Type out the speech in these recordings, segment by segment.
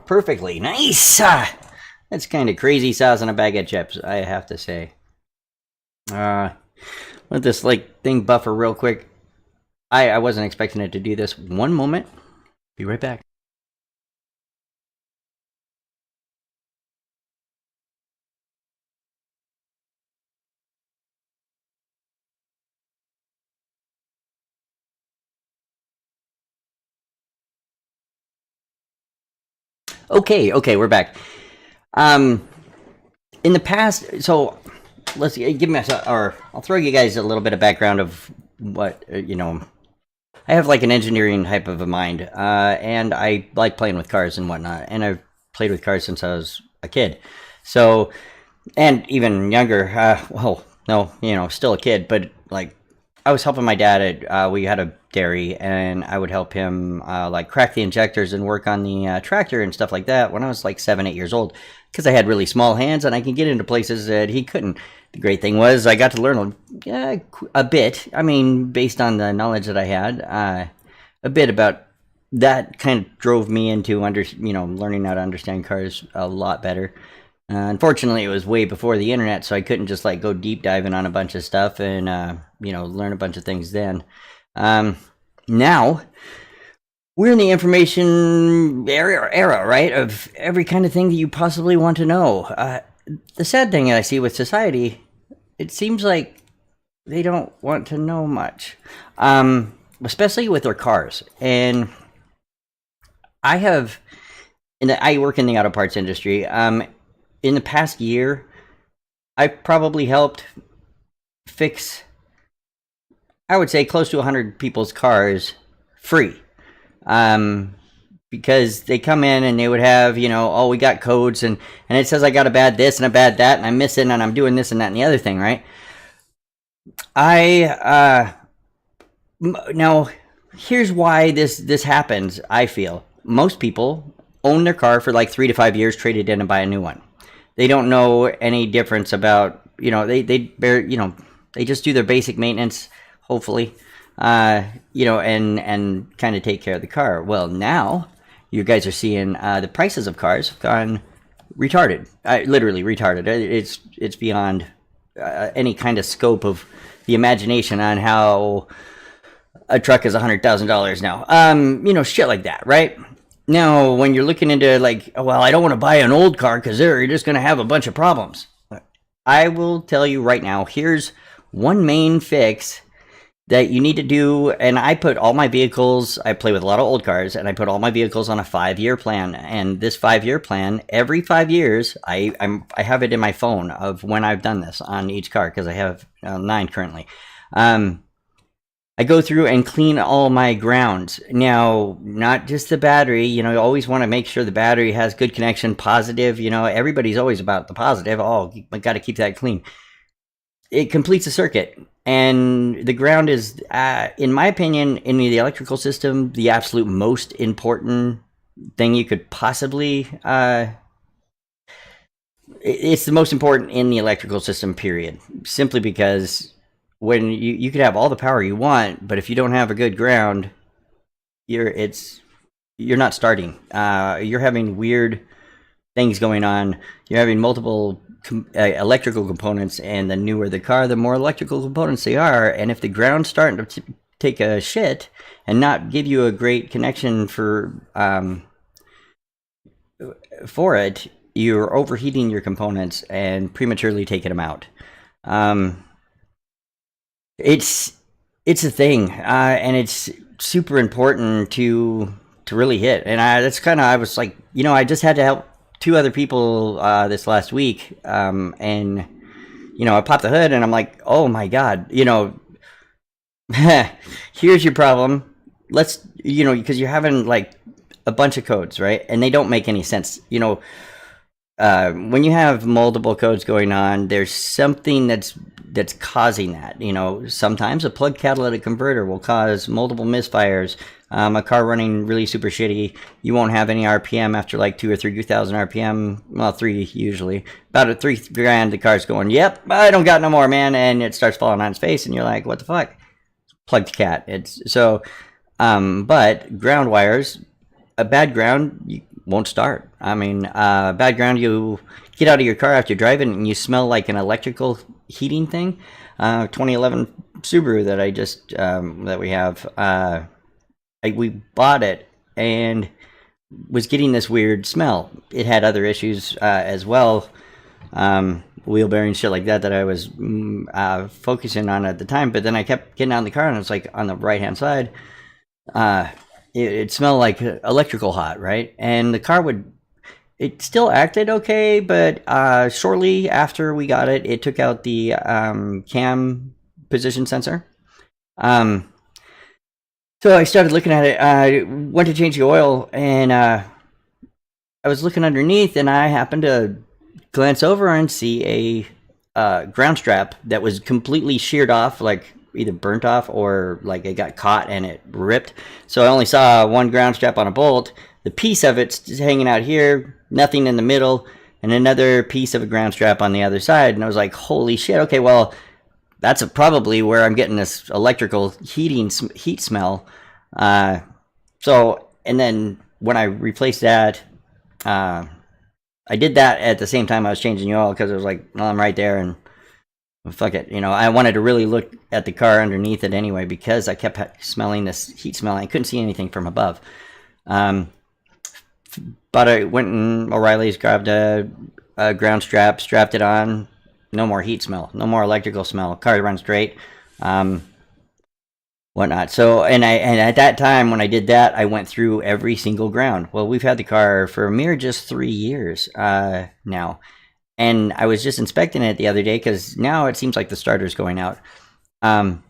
perfectly. Nice! That's kind of crazy sauce on a bag of chips, I have to say. Let this thing buffer real quick. I wasn't expecting it to do this. One moment. Be right back. Okay, we're back. In the past, so let's give me or I'll throw you guys a little bit of background of what I have like an engineering type of a mind, and I like playing with cars and whatnot, and I've played with cars since I was a kid. So, and even younger, well, no, still a kid, but like I was helping my dad at, we had a dairy, and I would help him like crack the injectors and work on the tractor and stuff like that when I was like 7, 8 years old, because I had really small hands and I can get into places that he couldn't. The great thing was I got to learn a bit. I mean, based on the knowledge that I had, a bit about that kind of drove me into learning how to understand cars a lot better. Unfortunately, it was way before the internet, so I couldn't just like go deep diving on a bunch of stuff and learn a bunch of things then. Now we're in the information era, right? Of every kind of thing that you possibly want to know. The sad thing I see with society, it seems like they don't want to know much, especially with their cars. And I work in the auto parts industry. In the past year, I probably helped fix, I would say, close to 100 people's cars free. Because they come in and they would have, we got codes and it says I got a bad this and a bad that and I'm missing and I'm doing this and that and the other thing, right? Now, here's why this happens, I feel. Most people own their car for like 3 to 5 years, trade it in and buy a new one. They don't know any difference about, they just do their basic maintenance, hopefully, and kind of take care of the car. Well, now you guys are seeing the prices of cars have gone retarded, literally retarded. It's beyond any kind of scope of the imagination on how a truck is $100,000 now. Shit like that, right? Now, when you're looking into like, well, I don't want to buy an old car because they're just going to have a bunch of problems. I will tell you right now, here's one main fix that you need to do. And I put all my vehicles, I play with a lot of old cars, and I put all my vehicles on a 5-year plan. And this 5-year plan, every 5 years, I have it in my phone of when I've done this on each car, because I have 9 currently. I go through and clean all my grounds. Now, not just the battery, you always want to make sure the battery has good connection, positive, everybody's always about the positive. Oh, I got to keep that clean. It completes a circuit. And the ground is, in my opinion, in the electrical system, the absolute most important thing you could possibly, it's the most important in the electrical system, period. Simply because when you could have all the power you want, but if you don't have a good ground, you're not starting. You're having weird things going on. You're having multiple electrical components, and the newer the car, the more electrical components they are. And if the ground's starting to take a shit and not give you a great connection for it, you're overheating your components and prematurely taking them out. It's a thing, and it's super important to really hit. And that's kind of, I was like, I just had to help 2 other people this last week, and I popped the hood and I'm like, oh my god, here's your problem. Let's, because you're having like a bunch of codes, right? And they don't make any sense. When you have multiple codes going on, there's something that's causing that. Sometimes a plug catalytic converter will cause multiple misfires. A car running really super shitty, you won't have any RPM after like 2,000 or 3,000 RPM. Well, 3 usually. About at $3,000, the car's going, yep, I don't got no more, man. And it starts falling on its face, and you're like, what the fuck? Plugged cat. It's so, but ground wires, a bad ground, won't start. I mean, bad ground, you get out of your car after driving and you smell like an electrical heating thing. 2011 Subaru that I just, that we have, we bought it and was getting this weird smell. It had other issues as well, wheel bearings, shit like that, that I was focusing on at the time. But then I kept getting out in the car and it was like on the right hand side, it smelled like electrical hot, right? And the car it still acted okay, but shortly after we got it, it took out the cam position sensor. So I started looking at it. I went to change the oil, and I was looking underneath, and I happened to glance over and see a ground strap that was completely sheared off, like either burnt off or like it got caught and it ripped. So I only saw one ground strap on a bolt. The piece of it's hanging out here, nothing in the middle, and another piece of a ground strap on the other side. And I was like, holy shit, okay, well, that's probably where I'm getting this electrical heat smell. So, and then when I replaced that, I did that at the same time I was changing the oil because it was like, well, I'm right there and fuck it. You know, I wanted to really look at the car underneath it anyway because I kept smelling this heat smell. I couldn't see anything from above. But I went and O'Reilly's, grabbed a ground strap, strapped it on. No more heat smell, no more electrical smell. Car runs great, whatnot. So, and at that time when I did that, I went through every single ground. Well, we've had the car for a mere just 3 years now, and I was just inspecting it the other day because now it seems like the starter's going out. And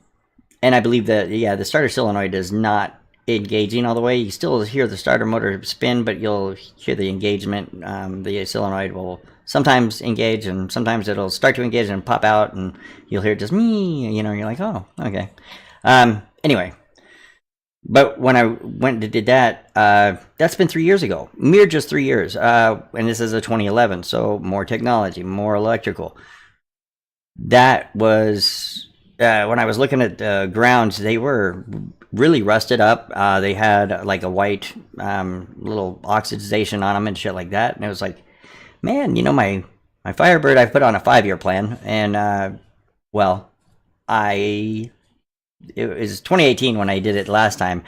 I believe that the starter solenoid is not engaging all the way. You still hear the starter motor spin, but you'll hear the engagement. The solenoid will sometimes engage and sometimes it'll start to engage and pop out and you'll hear just me, you know, you're like, oh, okay. Anyway, but when I went and did that, that's been 3 years ago, mere just 3 years. And this is a 2011, so more technology, more electrical. That was, when I was looking at the grounds, they were really rusted up. They had like a white little oxidization on them and shit like that. And it was like, man, you know, my Firebird, I've put on a 5-year plan, and well, it was 2018 when I did it last time.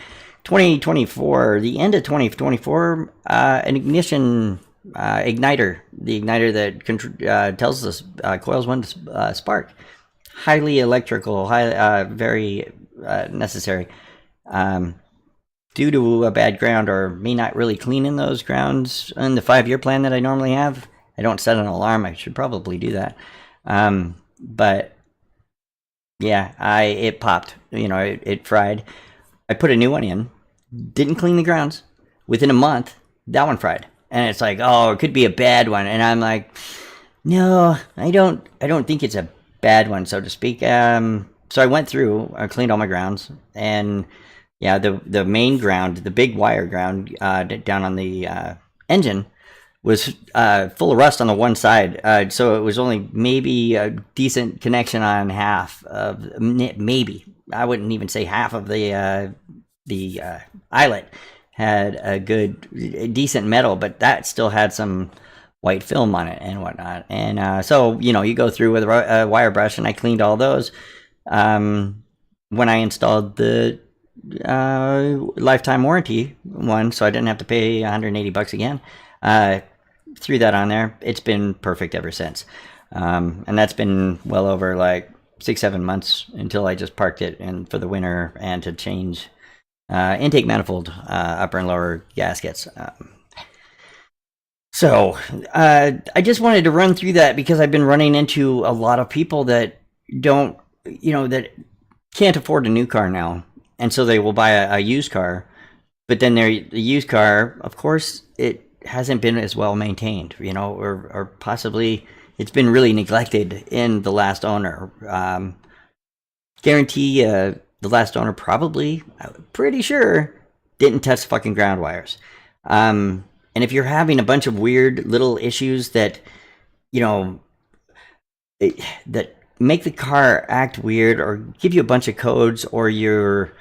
2024, the end of 2024, an ignition igniter, the igniter that tells us coils when to spark, highly electrical, very necessary. Due to a bad ground or me not really cleaning those grounds in the 5-year plan that I normally have, I don't set an alarm. I should probably do that. But yeah, it popped. You know, it fried. I put a new one in. Didn't clean the grounds. Within a month, that one fried. And it's like, oh, it could be a bad one. And I'm like, no, I don't think it's a bad one, so to speak. So I went through, I cleaned all my grounds, and yeah, the main ground, the big wire ground down on the engine was full of rust on the one side. So it was only maybe a decent connection on half of, maybe. I wouldn't even say half of the eyelet had a decent metal, but that still had some white film on it and whatnot. And so, you know, you go through with a wire brush, and I cleaned all those. When I installed the lifetime warranty one, so I didn't have to pay $180 again, threw that on there. It's been perfect ever since. And that's been well over like 6-7 months until I just parked it for the winter and to change intake manifold, upper and lower gaskets. So I just wanted to run through that because I've been running into a lot of people that don't, you know, that can't afford a new car now, and so they will buy a used car, but then the used car, of course, it hasn't been as well maintained, you know, or possibly it's been really neglected in the last owner. Guarantee the last owner probably, I'm pretty sure, didn't touch fucking ground wires. And if you're having a bunch of weird little issues that, you know, that make the car act weird or give you a bunch of codes, or you're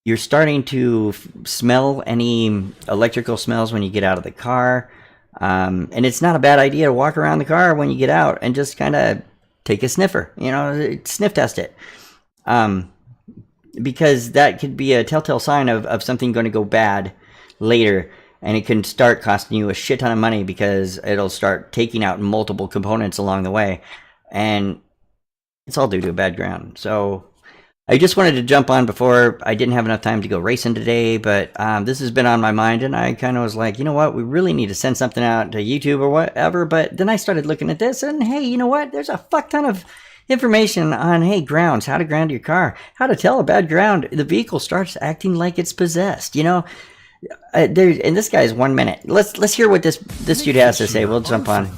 you're starting to smell any electrical smells when you get out of the car. And it's not a bad idea to walk around the car when you get out and just kind of take a sniffer, sniff test it. Because that could be a telltale sign of something going to go bad later. And it can start costing you a shit ton of money because it'll start taking out multiple components along the way. And it's all due to a bad ground. So I just wanted to jump on before I didn't have enough time to go racing today, but this has been on my mind, and I kind of was like, you know what, we really need to send something out to YouTube or whatever. But then I started looking at this, and hey, you know what, there's a fuck ton of information on, hey, grounds, how to ground your car, how to tell a bad ground. The vehicle starts acting like it's possessed, and this guy's 1 minute. Let's hear what this dude has to say. We'll jump on.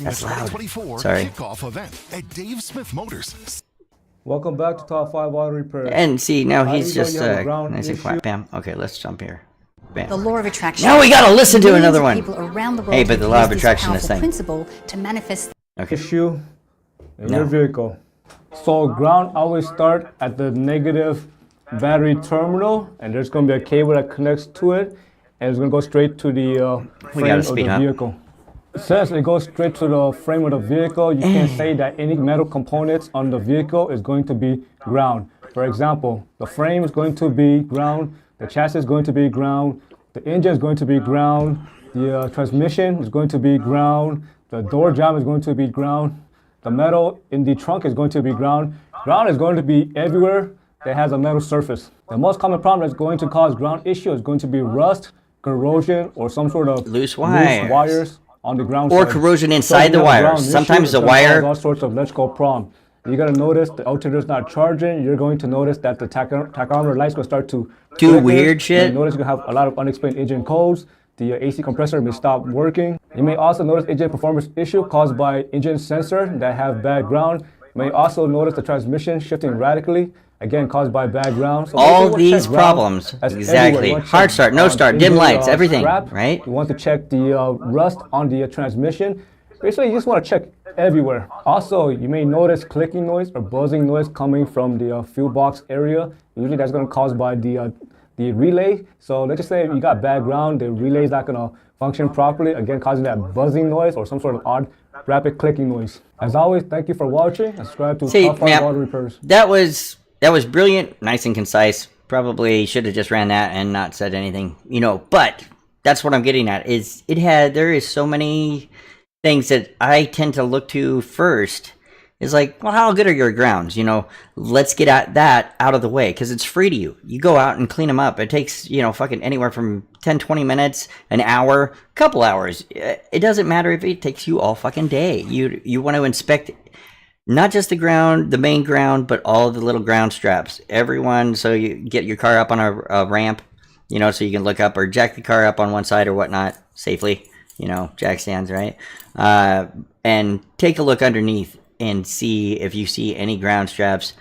That's loud. Sorry. Kickoff event at Dave Smith Motors. Welcome back to Top 5 Auto Repair. And see, now he's just nice and quiet. Bam. Okay, let's jump here. Bam. The law of attraction. Now we gotta listen to another one. People around the world hey, but the law of attraction is thing. Principle to manifest Issue in your vehicle. So ground always start at the negative battery terminal, and there's going to be a cable that connects to it, and it's going to go straight to the frame of the vehicle. It says it goes straight to the frame of the vehicle. You can't say that any metal components on the vehicle is going to be ground. For example, the frame is going to be ground, the chassis is going to be ground, the engine is going to be ground, the transmission is going to be ground, the door jamb is going to be ground, the metal in the trunk is going to be ground. Ground is going to be everywhere that has a metal surface. The most common problem that's going to cause ground issue is going to be rust, corrosion, or some sort of loose wires on the ground or side. corrosion inside the wires. Sometimes the wire, all sorts of electrical problem. You're gonna notice the alternator's not charging. You're going to notice that the tachometer light's gonna start to do flicker. weird shit. You notice you're gonna have a lot of unexplained engine codes. The AC compressor may stop working. You may also notice engine performance issue caused by engine sensor that have bad ground. You may also notice the transmission shifting radically, again caused by bad ground. So all these problems, exactly. Hard start, no start, dim lights, everything, right? You want to check the rust on the transmission. Basically, you just want to check everywhere. Also, you may notice clicking noise or buzzing noise coming from the fuel box area. Usually that's going to cause by the relay. So let's just say you got bad ground, the relay is not going to function properly, again causing that buzzing noise or some sort of odd rapid clicking noise. As always, thank you for watching. Subscribe to Top 5 Auto Repairs. That was brilliant, nice and concise. Probably should have just ran that and not said anything, but that's what I'm getting at is there is so many things that I tend to look to first. Is like, well, how good are your grounds? Let's get at that out of the way because it's free to you. You go out and clean them up. It takes, fucking anywhere from 10, 20 minutes, an hour, couple hours. It doesn't matter if it takes you all fucking day. You want to inspect not just the ground, the main ground, but all of the little ground straps. Everyone, so you get your car up on a ramp, so you can look up or jack the car up on one side or whatnot safely, jack stands, right? And take a look underneath and see if you see any ground straps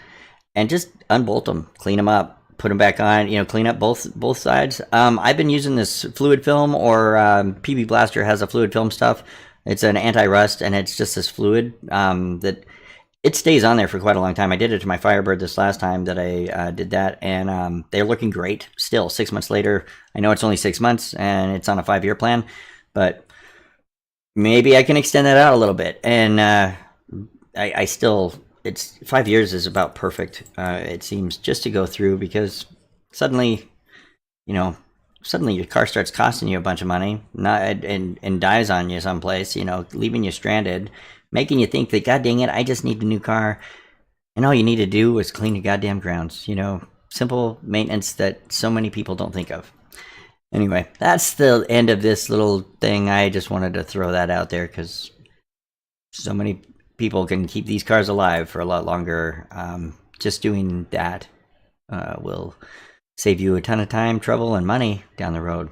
and just unbolt them, clean them up, put them back on, clean up both sides. I've been using this fluid film or PB Blaster has a fluid film stuff. It's an anti-rust and it's just this fluid that it stays on there for quite a long time. I did it to my Firebird this last time that I did that, and they're looking great still 6 months later. I know it's only 6 months and it's on a 5-year plan, but maybe I can extend that out a little bit. And I still, it's 5 years is about perfect. It seems just to go through because suddenly your car starts costing you a bunch of money, and dies on you someplace, leaving you stranded, making you think that, God dang it, I just need a new car. And all you need to do is clean your goddamn grounds, simple maintenance that so many people don't think of. Anyway, that's the end of this little thing. I just wanted to throw that out there because so many people can keep these cars alive for a lot longer. Just doing that will save you a ton of time, trouble, and money down the road.